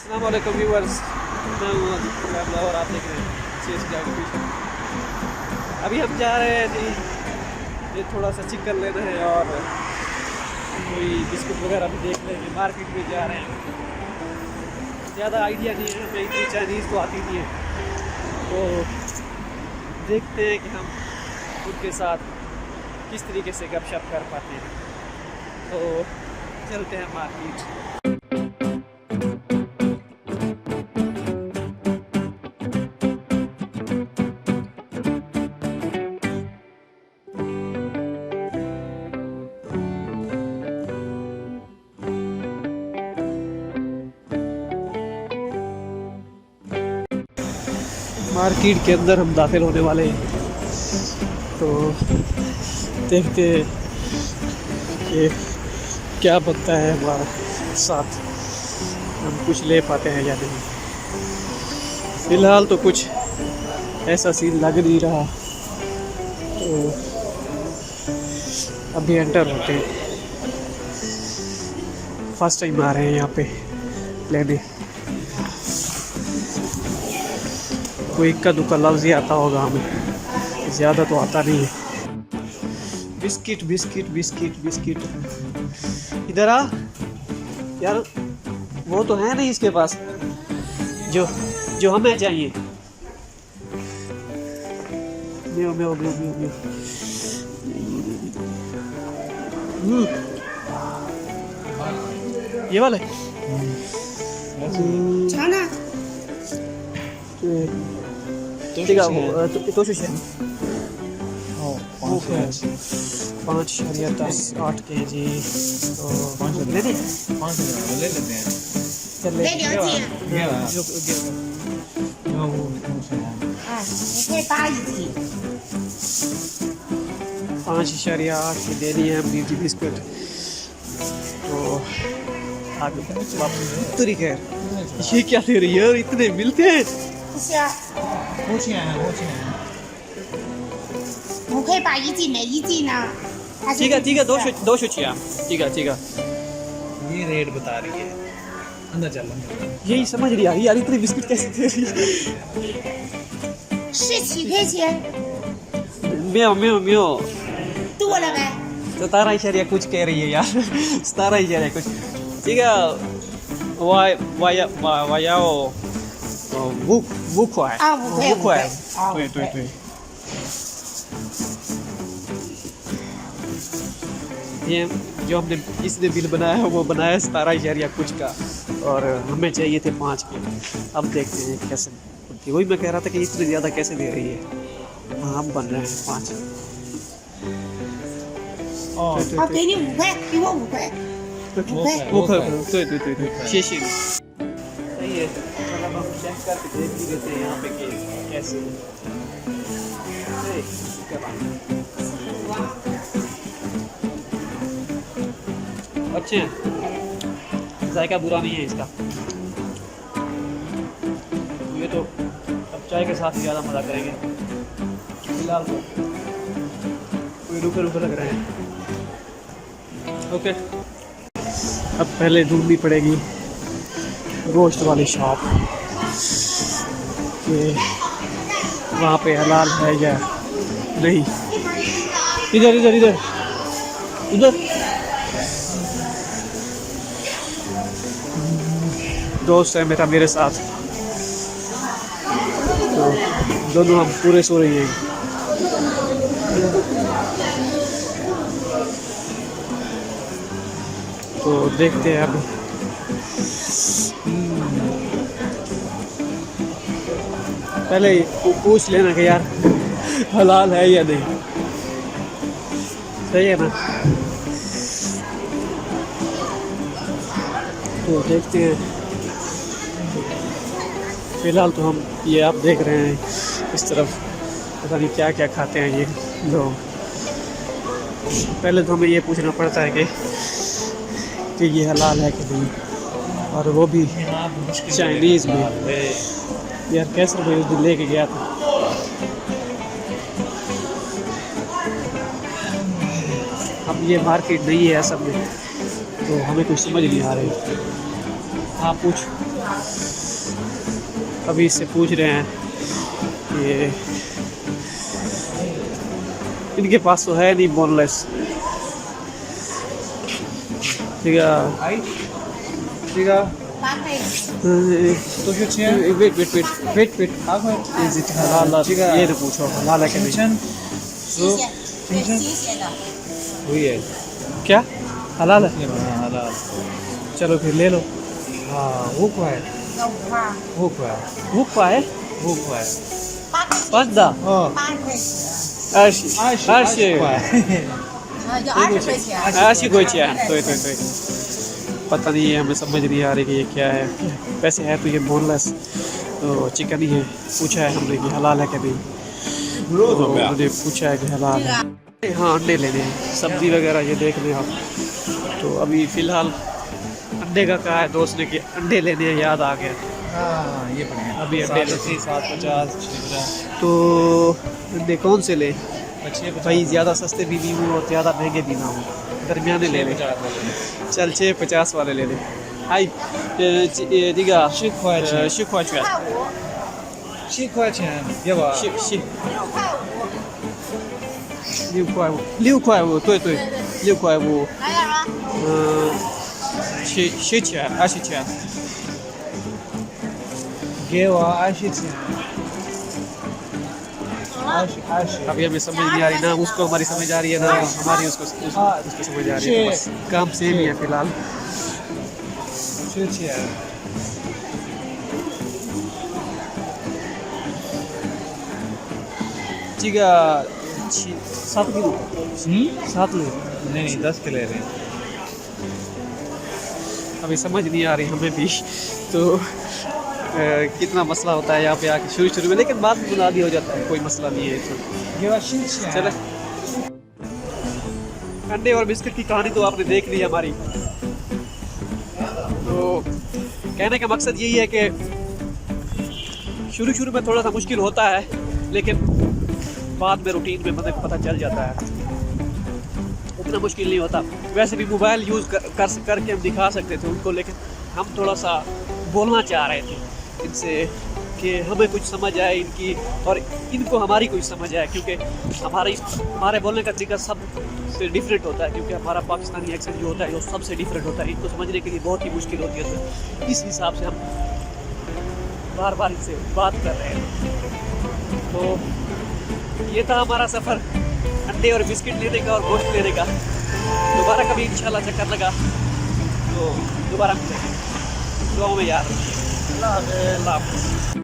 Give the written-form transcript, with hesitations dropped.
अस्सलाम वालेकुम व्यूअर्स, मैं हूँ ट्रैवलर और आप देख रहे हैं CSD एजुकेशन। अभी हम जा रहे हैं जी, ये थोड़ा सा चिकन लेना है और कोई बिस्कुट वगैरह भी देख लेंगे। मार्केट में जा रहे हैं, ज़्यादा आइडिया नहीं है हमें, इतनी चाइनीज़ तो आती नहीं है, तो देखते हैं कि हम उनके साथ किस तरीके से गपशप कर पाते हैं। तो चलते हैं मार्केट। मार्केट के अंदर हम दाखिल होने वाले हैं, तो देखते हैं कि क्या बनता है हमारा साथ, हम कुछ ले पाते हैं या नहीं। फ़िलहाल तो कुछ ऐसा सीन लग नहीं रहा, तो अभी एंटर होते हैं। फर्स्ट टाइम आ रहे हैं यहाँ पे लेने, कोई इक्का दुक्का लफ्ज़ ही आता होगा हमें, ज़्यादा तो आता नहीं है। बिस्किट बिस्किट बिस्किट बिस्किट, इधर आ यार, वो तो है नहीं इसके पास जो जो हमें चाहिए। म्यो म्यो म्यो म्यो म्यो। ये वाले छाना तो 5.10 kg, तो 5 ले लेते हैं। चल ले 5.8 की देनी है अपनी जी बिस्कुट। तो आगे तेरी खैर, ये क्या दे रही है, इतने मिलते हैं? 我可以把一季每一季呢，它是 ठीक है 200 ठीक है ये रेट बता रही है, अंदर चल। यही समझ नहीं आ रही यार, इतने बिस्कुट कैसे दे रही है?是7块钱， म्यो म्यो म्यो 多了呗。 17 कुछ कह रही है यार 17 कुछ। ठीक है, वायाओ वो快啊5块对对对。ये जो हमने इसने बिल बनाया है वो बनाया 17 कुछ का, और हमें चाहिए थे 5 के। अब देखते हैं कैसे बनती है। वही मैं कह रहा था कि इतने ज़्यादा कैसे दे रही है। हाँ, अब बन रहे हैं 5। 好，给你5块，给我5块。वो कर对对对对，谢谢你。सही है, मतलब हम चेक करके देख ही लेते हैं यहाँ पे कि कैसे है। अच्छे हैं, जायका बुरा नहीं है इसका। ये तो अब चाय के साथ ही ज़्यादा मज़ा करेंगे। फिलहाल तो कोई रुके रुके लग रहे हैं। ओके, अब पहले ढूंढनी पड़ेगी गोश्त वाली शॉप कि वहाँ पे हलाल है या नहीं। इधर इधर इधर उधर दोस्त है मेरा मेरे साथ, तो दोनों हम पूरे सो रही हैं। तो देखते हैं अभी। पहले पूछ लेना कि यार हलाल है या नहीं, सही है ना? तो देखते हैं। फिलहाल तो हम ये आप देख रहे हैं इस तरफ, पता नहीं क्या क्या खाते हैं ये लोग। पहले तो हमें ये पूछना पड़ता है कि ये हलाल है कि नहीं, और वो भी चाइनीज़ में। यार कैसे रुपये उस दिन लेके गया था। अब ये मार्केट नहीं है असल में, तो हमें कुछ समझ नहीं आ रही। हाँ पूछ। अभी इससे पूछ रहे हैं कि इनके पास तो है नहीं बोनलेस। ठीक है आई ठीक है 八块。 तो जो छे wait wait wait wait wait हाँ भाई इज इट हलाल? ये तो पूछो हलाल है कि नहीं? टेंशन 新鲜，对，新鲜的。 हुई है क्या हलाल है? हाँ हलाल चलो फिर ले लो। हाँ वो क्या है 要5块， वो क्या है वो पाए वो क्या है 8块钱， पद्दा हाँ 8块钱， आशी आशी要20块钱。 आशी कोई चीज़ है तो पता नहीं है, हमें समझ नहीं आ रही कि ये क्या है। वैसे है तो ये बोनलेस तो चिकन ही है। पूछा है हमने कि हलाल है कि नहीं, तो मुझे पूछा है कि हलाल है। हाँ अंडे लेने हैं, सब्ज़ी वगैरह ये देख लें आप। तो अभी फ़िलहाल अंडे का कहा है दोस्त ने कि अंडे लेने हैं, याद आ गया। हाँ ये बढ़िया अभी अंडे 750 तो अंडे कौन से ले अच्छे भाई? ज़्यादा सस्ते भी नहीं हो और ज़्यादा महंगे भी ना हो, दरमियाने ले लें। चल 650 वाले ले लें। हाई दिगा 10块钱10块钱7块钱要吧6块5对对6块5来点吗？ 10钱20钱给我20钱20 अभी हमें समझ नहीं आ रही, ना उसको हमारी समझ आ रही है ना हमारी उसको समझ आ रही है। तो बस काम सेम ही है फिलहाल। 10钱 这个7 किलो 7 ले नहीं 10 के ले रहे हैं अभी समझ नहीं आ रही हमें भी। तो कितना मसला होता है यहाँ पे आके शुरू में, लेकिन बाद में बुला दिया हो जाता है, कोई मसला नहीं है। तो 给我10钱 चले अंडे और बिस्किट की कहानी तो आपने देख ली है हमारी। तो कहने का मकसद यही है कि शुरू में थोड़ा सा मुश्किल होता है, लेकिन बाद में रूटीन में बंदे को पता चल जाता है, उतना मुश्किल नहीं होता। वैसे भी मोबाइल यूज़ करके हम दिखा सकते थे उनको, लेकिन हम थोड़ा सा बोलना चाह रहे थे इनसे कि हमें कुछ समझ आए इनकी और इनको हमारी कुछ समझ आए, क्योंकि हमारे बोलने का तरीका सब से डिफरेंट होता है, क्योंकि हमारा पाकिस्तानी एक्सेंट जो होता है वो सबसे डिफरेंट होता है। इनको समझने के लिए बहुत ही मुश्किल होती है। तो इस हिसाब से हम बार बार इनसे बात कर रहे हैं। तो ये था हमारा सफ़र अंडे और बिस्किट लेने का और गोश्त लेने का। दोबारा कभी इंशाल्लाह चक्कर लगा तो दोबारा मिलेंगे। दुआओं में याद रखिए। अल्लाह हाफ़िज़।